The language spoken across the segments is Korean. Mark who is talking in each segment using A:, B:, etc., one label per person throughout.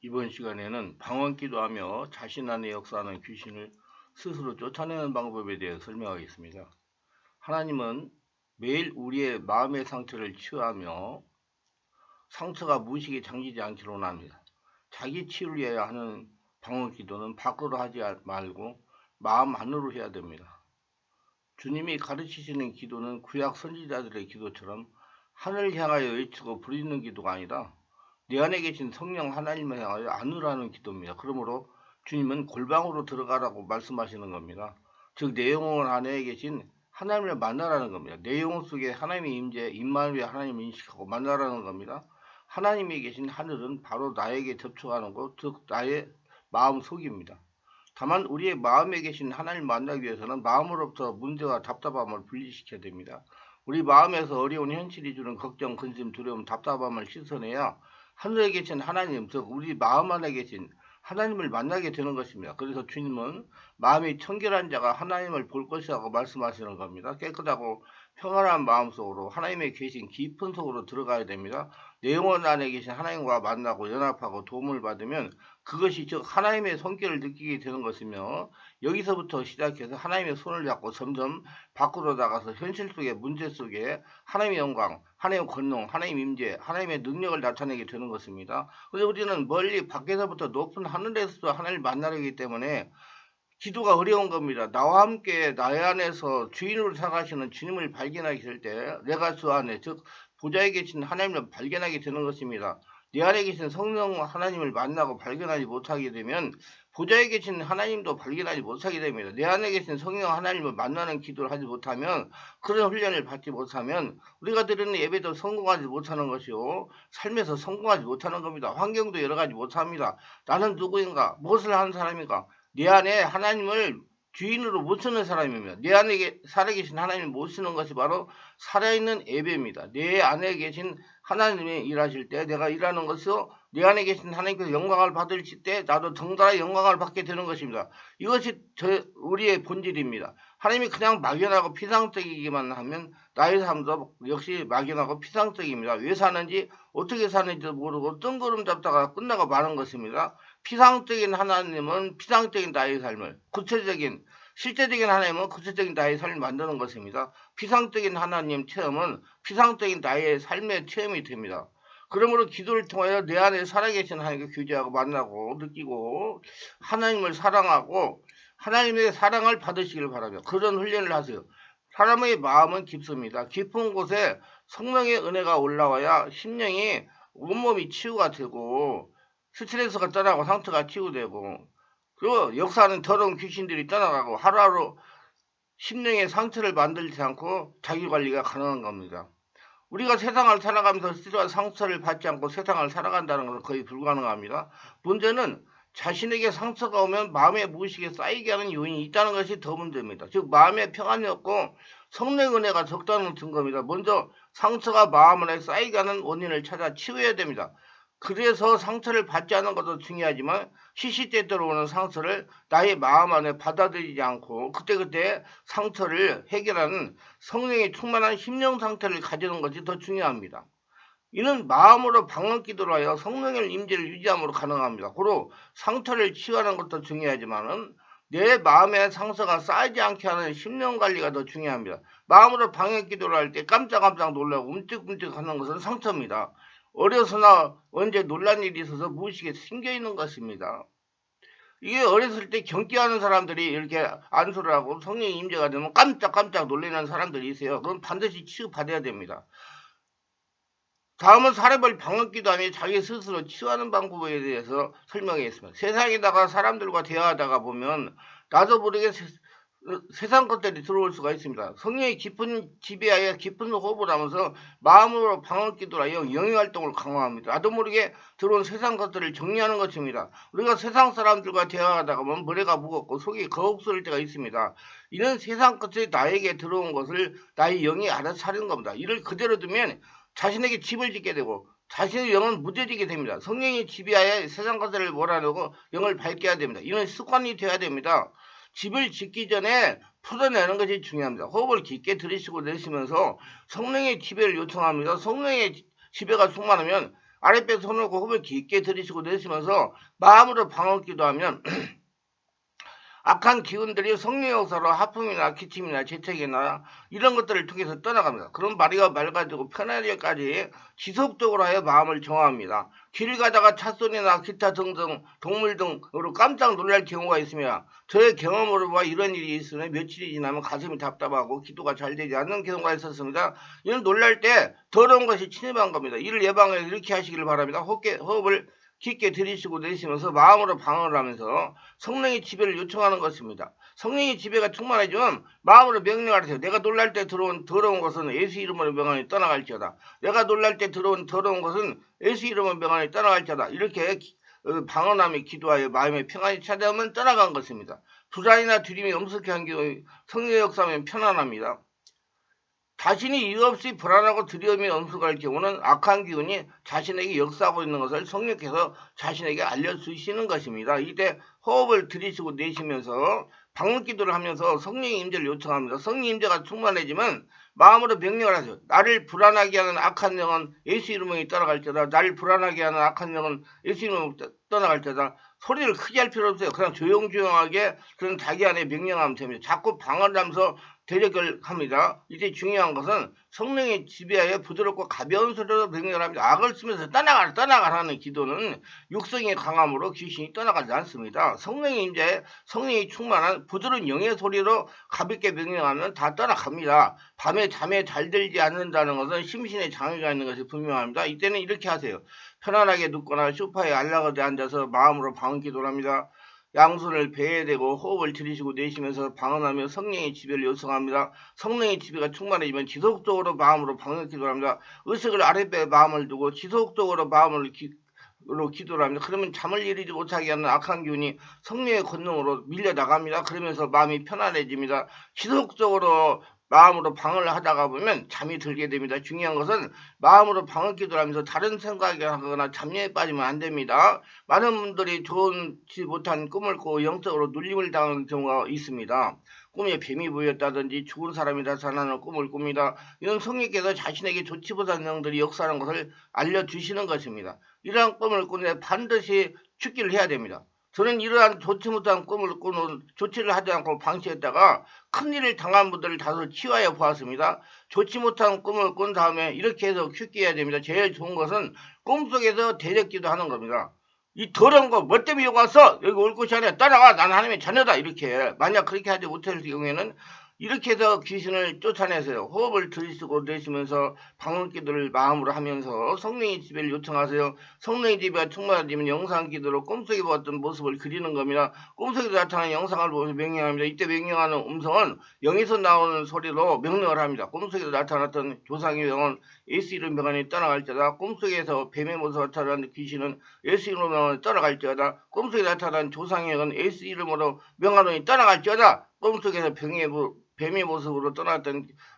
A: 이번 시간에는 방언기도하며 자신 안에 역사하는 귀신을 스스로 쫓아내는 방법에 대해 설명하겠습니다. 하나님은 매일 우리의 마음의 상처를 치유하며 상처가 무의식에 잠기지 않기를 원합니다. 자기 치유를 위하여 하는 방언기도는 밖으로 하지 말고 마음 안으로 해야 됩니다. 주님이 가르치시는 기도는 구약 선지자들의 기도처럼 하늘을 향하여 외치고 부르짖는 기도가 아니라 내 안에 계신 성령 하나님을 향하여 안으로 하는 기도입니다. 그러므로 주님은 골방으로 들어가라고 말씀하시는 겁니다. 즉 내 영혼 안에 계신 하나님을 만나라는 겁니다. 내 영혼 속에 하나님의 임재, 임마누엘 하나님을 인식하고 만나라는 겁니다. 하나님이 계신 하늘은 바로 나에게 접촉하는 곳, 즉 나의 마음 속입니다. 다만 우리의 마음에 계신 하나님을 만나기 위해서는 마음으로부터 문제와 답답함을 분리시켜야 됩니다. 우리 마음에서 어려운 현실이 주는 걱정, 근심, 두려움, 답답함을 씻어내야 하늘에 계신 하나님, 즉 우리 마음 안에 계신 하나님을 만나게 되는 것입니다. 그래서 주님은 마음이 청결한 자가 하나님을 볼 것이라고 말씀하시는 겁니다. 깨끗하고 평안한 마음속으로 하나님의 계신 깊은 속으로 들어가야 됩니다. 내 영혼 안에 계신 하나님과 만나고 연합하고 도움을 받으면 그것이 즉 하나님의 손길을 느끼게 되는 것이며, 여기서부터 시작해서 하나님의 손을 잡고 점점 밖으로 나가서 현실 속의 문제 속에 하나님의 영광, 하나님의 권능, 하나님의 임재, 하나님의 능력을 나타내게 되는 것입니다. 그래서 우리는 멀리 밖에서부터 높은 하늘에서도 하나님을 만나려기 때문에 기도가 어려운 겁니다. 나와 함께 나의 안에서 주인으로 살아가시는 주님을 발견하게 될 때 내가 주 안에, 즉 보좌에 계신 하나님을 발견하게 되는 것입니다. 내 안에 계신 성령 하나님을 만나고 발견하지 못하게 되면 보좌에 계신 하나님도 발견하지 못하게 됩니다. 내 안에 계신 성령 하나님을 만나는 기도를 하지 못하면, 그런 훈련을 받지 못하면 우리가 드리는 예배도 성공하지 못하는 것이요, 삶에서 성공하지 못하는 겁니다. 환경도 여러 가지 못합니다. 나는 누구인가, 무엇을 하는 사람인가, 내 안에 하나님을 주인으로 못 쓰는 사람입니다. 내 안에 살아계신 하나님을 못 쓰는 것이 바로 살아있는 예배입니다. 내 안에 계신 하나님이 일하실 때 내가 일하는 것은 내 안에 계신 하나님께서 영광을 받으실 때 나도 덩달아 영광을 받게 되는 것입니다. 이것이 우리의 본질입니다. 하나님이 그냥 막연하고 피상적이기만 하면 나의 삶도 역시 막연하고 피상적입니다. 왜 사는지 어떻게 사는지도 모르고 뜬구름 잡다가 끝나고 마는 것입니다. 피상적인 하나님은 피상적인 나의 삶을, 구체적인 실제적인 하나님은 구체적인 나의 삶을 만드는 것입니다. 피상적인 하나님 체험은 피상적인 나의 삶의 체험이 됩니다. 그러므로 기도를 통하여 내 안에 살아계신 하나님과 교제하고 만나고 느끼고 하나님을 사랑하고 하나님의 사랑을 받으시길 바라며 그런 훈련을 하세요. 사람의 마음은 깊습니다. 깊은 곳에 성령의 은혜가 올라와야 심령이, 온몸이 치유가 되고 스트레스가 떠나고 상처가 치유되고, 그리고 역사하는 더러운 귀신들이 떠나가고 하루하루 심령의 상처를 만들지 않고 자기관리가 가능한 겁니다. 우리가 세상을 살아가면서 스트레스와 상처를 받지 않고 세상을 살아간다는 것은 거의 불가능합니다. 문제는 자신에게 상처가 오면 마음의 무의식에 쌓이게 하는 요인이 있다는 것이 더 문제입니다. 즉 마음에 평안이 없고 성령의 은혜가 적다는 증거입니다. 먼저 상처가 마음 안에 쌓이게 하는 원인을 찾아 치유해야 됩니다. 그래서 상처를 받지 않는 것도 중요하지만 시시때때로 오는 상처를 나의 마음 안에 받아들이지 않고 그때그때 상처를 해결하는 성령의 충만한 심령 상태를 가지는 것이 더 중요합니다. 이는 마음으로 방언기도를 하여 성령의 임재를 유지함으로 가능합니다. 고로 상처를 치유하는 것도 중요하지만은 내 마음에 상처가 쌓이지 않게 하는 심령 관리가 더 중요합니다. 마음으로 방언기도를 할 때 깜짝깜짝 놀라고 움찔움찔 하는 것은 상처입니다. 어려서나 언제 놀란 일이 있어서 무의식에 생겨있는 것입니다. 이게 어렸을 때 경기하는 사람들이 이렇게 안수를 하고 성령의 임재가 되면 깜짝깜짝 놀라는 사람들이 있어요. 그건 반드시 치유받아야 됩니다. 다음은 사례벌 방언기도하며 자기 스스로 치유하는 방법에 대해서 설명하겠습니다. 세상에다가 사람들과 대화하다가 보면 나도 모르게 세상 것들이 들어올 수가 있습니다. 성령의 깊은 지배하에 깊은 호흡을 하면서 마음으로 방언기도를 하여 영의활동을 강화합니다. 나도 모르게 들어온 세상 것들을 정리하는 것입니다. 우리가 세상 사람들과 대화하다가 보면 머리가 무겁고 속이 거북스러울 때가 있습니다. 이런 세상 것들이 나에게 들어온 것을 나의 영이 알아서 차리는 겁니다. 이를 그대로 두면 자신에게 집을 짓게 되고 자신의 영은 무뎌지게 됩니다. 성령의 지배하에 세상 것들을 몰아내고 영을 밝게 해야 됩니다. 이런 습관이 되어야 됩니다. 집을 짓기 전에 풀어내는 것이 중요합니다. 호흡을 깊게 들이쉬고 내쉬면서 성령의 지배를 요청합니다. 성령의 지배가 충만하면 아랫배 손을 놓고 호흡을 깊게 들이쉬고 내쉬면서 마음으로 방언 기도하면 악한 기운들이 성령 역사로 하품이나 기침이나 재채기나 이런 것들을 통해서 떠나갑니다. 그럼 마리가 맑아지고 편안하기까지 지속적으로 하여 마음을 정화합니다. 길 가다가 찻소리나 기타 등등 동물 등으로 깜짝 놀랄 경우가 있으며 저의 경험으로 봐 이런 일이 있으면 며칠이 지나면 가슴이 답답하고 기도가 잘 되지 않는 경우가 있었습니다. 이는 놀랄 때 더러운 것이 침입한 겁니다. 이를 예방해 이렇게 하시기를 바랍니다. 호흡을 깊게 들이쉬고 내쉬면서 마음으로 방언을 하면서 성령의 지배를 요청하는 것입니다. 성령의 지배가 충만해지면 마음으로 명령하세요. 내가 놀랄 때 들어온 더러운 것은 예수 이름으로 명하니 떠나갈지어다. 내가 놀랄 때 들어온 더러운 것은 예수 이름으로 명하니 떠나갈지어다. 이렇게 방언하며 기도하여 마음의 평안이 찾아오면 떠나간 것입니다. 불안이나 두림이 엄습해 한 경우 성령의 역사하면 편안합니다. 자신이 이유 없이 불안하고 두려움이 엄습할 경우는 악한 기운이 자신에게 역사하고 있는 것을 성령께서 자신에게 알려주시는 것입니다. 이때 호흡을 들이쉬고 내쉬면서 방언 기도를 하면서 성령의 임재를 요청합니다. 성령의 임재가 충만해지면 마음으로 명령을 하세요. 나를 불안하게 하는 악한 영은 예수 이름으로 떠나갈지어다. 나를 불안하게 하는 악한 영은 예수 이름으로 떠나갈지어다. 소리를 크게 할 필요 없어요. 그냥 조용조용하게 그런 자기 안에 명령하면 됩니다. 자꾸 방언을 하면서 대적을 합니다. 이제 중요한 것은 성령의 지배하에 부드럽고 가벼운 소리로 명령을 합니다. 악을 쓰면서 떠나가라는 기도는 육성의 강함으로 귀신이 떠나가지 않습니다. 성령의 임재에 성령이 충만한 부드러운 영의 소리로 가볍게 명령하면 다 떠나갑니다. 밤에 잠에 잘 들지 않는다는 것은 심신에 장애가 있는 것이 분명합니다. 이때는 이렇게 하세요. 편안하게 눕거나 소파에 안락하게 앉아서 마음으로 방언 기도를 합니다. 양손을 배에 대고 호흡을 들이쉬고 내쉬면서 방언하며 성령의 지배를 요청합니다. 성령의 지배가 충만해지면 지속적으로 마음으로 방언 기도를 합니다. 의식을 아랫배에 마음을 두고 지속적으로 마음으로 기도를 합니다. 그러면 잠을 이루지 못하게 하는 악한 기운이 성령의 권능으로 밀려나갑니다. 그러면서 마음이 편안해집니다. 지속적으로 마음으로 방언을 하다가 보면 잠이 들게 됩니다. 중요한 것은 마음으로 방언 기도를 하면서 다른 생각이 하거나 잠녀에 빠지면 안 됩니다. 많은 분들이 좋지 못한 꿈을 꾸고 영적으로 눌림을 당하는 경우가 있습니다. 꿈에 뱀이 보였다든지 죽은 사람이 나타나는 꿈을 꿉니다. 이런 성령께서 자신에게 좋지 못한 영들이 역사하는 것을 알려주시는 것입니다. 이러한 꿈을 꾸는데 반드시 죽기를 해야 됩니다. 저는 이러한 좋지 못한 꿈을 꾸는 조치를 하지 않고 방치했다가 큰일을 당한 분들을 다소 치유하여 보았습니다. 좋지 못한 꿈을 꾼 다음에 이렇게 해서 큐기해야 됩니다. 제일 좋은 것은 꿈속에서 대적기도 하는 겁니다. 이 더러운 거 뭐 때문에 여기 왔어? 여기 올 곳이 아니야. 따라가. 난 하나님의 자녀다. 이렇게. 만약 그렇게 하지 못할 경우에는 이렇게 해서 귀신을 쫓아내세요. 호흡을 들이쉬고 내쉬면서 방언 기도를 마음으로 하면서 성령의 지배를 요청하세요. 성령의 지배가 충만해지면 영상 기도로 꿈속에 보았던 모습을 그리는 겁니다. 꿈속에 나타나는 영상을 보면서 명령합니다. 이때 명령하는 음성은 영에서 나오는 소리로 명령을 합니다. 꿈속에 나타났던 조상의 영은 예수 이름 명하니 떠나갈지어다. 꿈속에서 뱀의 모습으로 나타나는 귀신은 예수 이름으로 명하니 떠나갈지어다. 꿈속에 나타난 조상의 영은 예수 이름으로 명하니 떠나갈지어다. 꿈속에서 뱀의 모습으로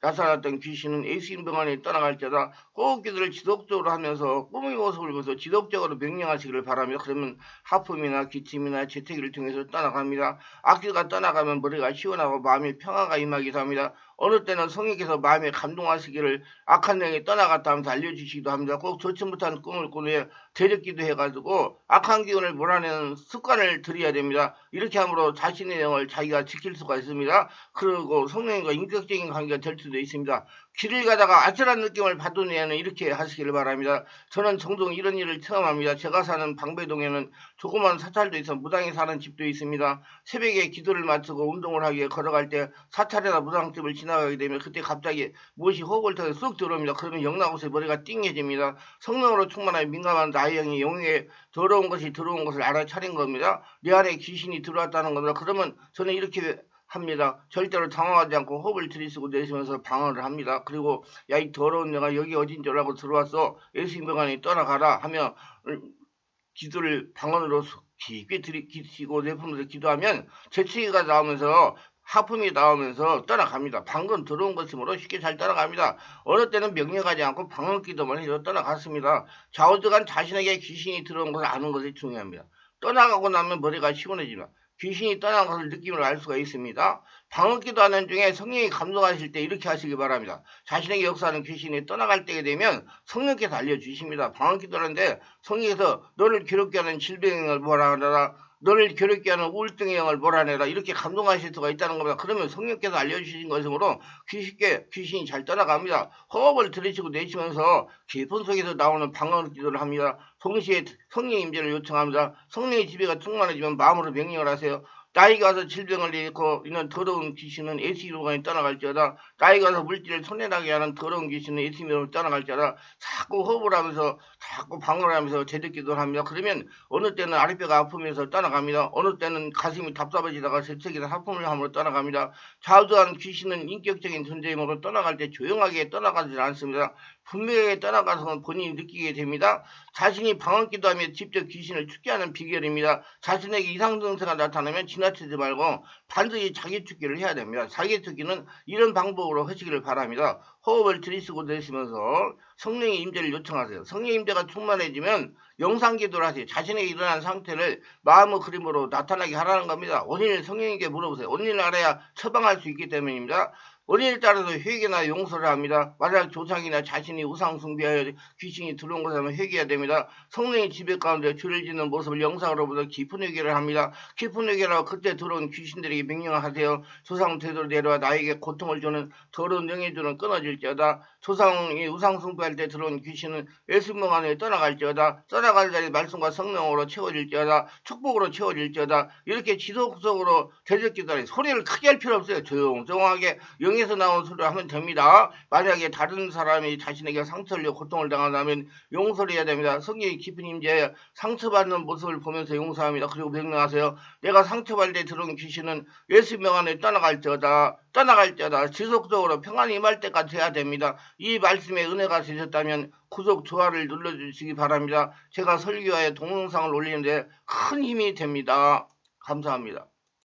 A: 나타났던 귀신은 예수 이름 명하니 떠나갈지어다. 호흡기도를 지속적으로 하면서 꿈의 모습을 보면서 지속적으로 명령하시기를 바라며 그러면 하품이나 기침이나 재채기를 통해서 떠나갑니다. 악기가 떠나가면 머리가 시원하고 마음이 평화가 임하기도 합니다. 어느 때는 성령께서 마음에 감동하시기를 악한 영이 떠나갔다 하면서 알려주시기도 합니다. 꼭 좋지 못한 꿈을 꾼 후에 대적기도 해가지고 악한 기운을 몰아내는 습관을 들여야 됩니다. 이렇게 함으로 자신의 영을 자기가 지킬 수가 있습니다. 그리고 성령과 인격적인 관계가 될 수도 있습니다. 길을 가다가 아찔한 느낌을 받은 후에는 이렇게 하시기를 바랍니다. 저는 종종 이런 일을 체험합니다. 제가 사는 방배동에는 조그만 사찰도 있어 무당이 사는 집도 있습니다. 새벽에 기도를 마치고 운동을 하기 위해 걸어갈 때 사찰이나 무당집을 지나가게 되면 그때 갑자기 무엇이 호흡을 타고 쑥 들어옵니다. 그러면 영락없이 머리가 띵해집니다. 성령으로 충만한 민감한 나의 영이 영에 더러운 것이 들어온 것을 알아차린 겁니다. 내 안에 귀신이 들어왔다는 겁니다. 그러면 저는 이렇게 합니다. 절대로 당황하지 않고 호흡을 들이쉬고 내쉬면서 방언을 합니다. 그리고 야 이 더러운 영아 여기 어딘 줄 알고 들어왔어. 예수 명하니 떠나가라 하며 기도를 방언으로 깊게 들이쉬고 내쉬면서 기도하면 재채기가 나오면서 하품이 나오면서 떠나갑니다. 방금 들어온 것이므로 쉽게 잘 떠나갑니다. 어느 때는 명령하지 않고 방언 기도만 해서 떠나갔습니다. 좌우지간 자신에게 귀신이 들어온 것을 아는 것이 중요합니다. 떠나가고 나면 머리가 시원해집니다. 귀신이 떠난 것을 느낌을 알 수가 있습니다. 방언기도 하는 중에 성령이 감동하실 때 이렇게 하시기 바랍니다. 자신에게 역사하는 귀신이 떠나갈 때가 되면 성령께서 알려주십니다. 방언기도 하는데 성령께서 너를 괴롭게 하는 질병을 몰아내라, 너를 괴롭게 하는 우울증의 영을 몰아내라, 이렇게 감동하실 수가 있다는 겁니다. 그러면 성령께서 알려주신 것으로 귀신이 잘 떠나갑니다. 호흡을 들이쉬고 내쉬면서 깊은 속에서 나오는 방언기도를 합니다. 동시에 성령의 임재를 요청합니다. 성령의 지배가 충만해지면 마음으로 명령을 하세요. 나에게 와서 질병을 일으키고 있는 더러운 귀신은 예수이름으로 떠나갈지어다. 나에게 와서 물질을 손해나게 하는 더러운 귀신은 예수이름으로 떠나갈지어다. 자꾸 호흡을 하면서 자꾸 방언을 하면서 제대기도를 합니다. 그러면 어느 때는 아랫배가 아프면서 떠나갑니다. 어느 때는 가슴이 답답해지다가 재채기나 하품을 함으로 떠나갑니다. 좌우한 귀신은 인격적인 존재임으로 떠나갈 때 조용하게 떠나가지 않습니다. 분명하게 떠나가서 본인이 느끼게 됩니다. 자신이 방언기도하며 직접 귀신을 축제하는 비결입니다. 자신에게 이상 증세가 나타나면 지나치지 말고 반드시 자기 축기를 해야 됩니다. 자기 축기는 이런 방법으로 하시기를 바랍니다. 호흡을 들이쉬고 내쉬면서 성령의 임재를 요청하세요. 성령의 임재가 충만해지면 영상기도를 하세요. 자신에게 일어난 상태를 마음의 그림으로 나타나게 하라는 겁니다. 원인을 성령에게 물어보세요. 원인을 알아야 처방할 수 있기 때문입니다. 원인에 따라서 회개나 용서를 합니다. 만약 조상이나 자신이 우상 숭배하여 귀신이 들어온 것이라면 회개해야 됩니다. 성령의 지배 가운데 죄를 짓는 모습을 영상으로부터 깊은 회개를 합니다. 깊은 회개라고 그때 들어온 귀신들에게 명령을 하세요. 조상 태도로 내려와 나에게 고통을 주는 더러운 영의 줄은 끊어질지어다. 조상이 우상 숭배할 때 들어온 귀신은 예수님 안에 떠나갈지어다. 떠나갈 자리 말씀과 성령으로 채워질지어다. 축복으로 채워질지어다. 이렇게 지속적으로 되새기다니 소리를 크게 할 필요 없어요. 조용조용하게 영에서 나온 소리를 하면 됩니다. 만약에 다른 사람이 자신에게 상처를 주고 고통을 당한다면 용서를 해야 됩니다. 성령의 깊은 임재에 상처받는 모습을 보면서 용서합니다. 그리고 명령하세요. 내가 상처받을 때 들어온 귀신은 예수 명 안에 떠나갈지어다. 지속적으로 평안이 임할 때까지 해야 됩니다. 이 말씀에 은혜가 되셨다면 구독, 좋아요를 눌러주시기 바랍니다. 제가 설교하여 동영상을 올리는데 큰 힘이 됩니다. 감사합니다.